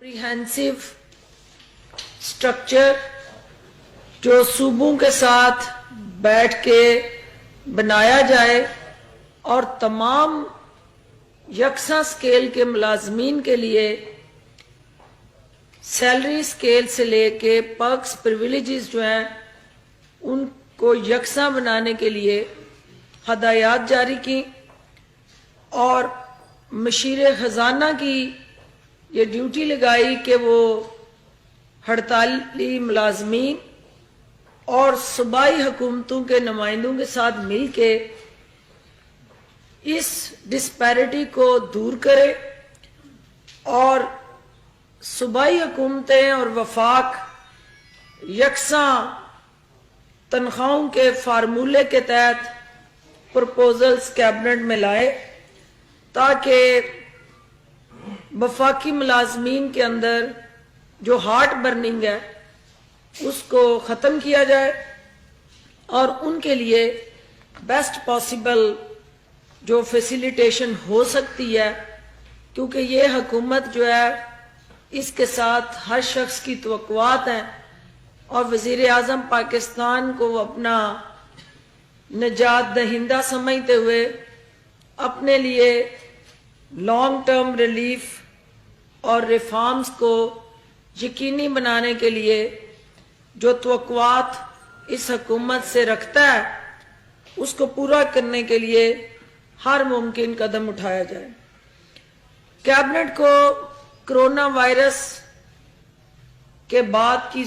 Comprehensive structure जो सूबों के साथ बैठ के बनाया जाए और तमाम यकसा स्केल के मुलाजमीन के लिए सैलरी स्केल से लेके पर्क्स प्रिविलेजेस जो हैं उनको यकसा बनाने के लिए हदायत जारी की और मशीर खजाना की ये ड्यूटी लगाई कि वो हड़ताली मुलाजमीन और सूबाई हुकूमतों के नुमाइंदों के साथ मिल के इस डिस्पैरिटी को दूर करे और सूबाई हुकूमतें और वफाक यकसा तनख्वाहों के फार्मूले के तहत प्रपोजल्स कैबिनेट में लाए ताकि वफाकी मुलाजमीन के अंदर जो हार्ट बर्निंग है उसको ख़त्म किया जाए और उनके लिए बेस्ट पॉसिबल जो फैसिलिटेशन हो सकती है, क्योंकि ये हुकूमत जो है इसके साथ हर शख्स की तवक्कुआत हैं और वज़ीर आज़म पाकिस्तान को अपना निजात दहिंदा समझते हुए अपने लिए लॉन्ग टर्म रिलीफ और रिफॉर्म्स को यकीनी बनाने के लिए जो तवक्कुआत इस हुकूमत से रखता है उसको पूरा करने के लिए हर मुमकिन कदम उठाया जाए। कैबिनेट को कोरोना वायरस के बाद की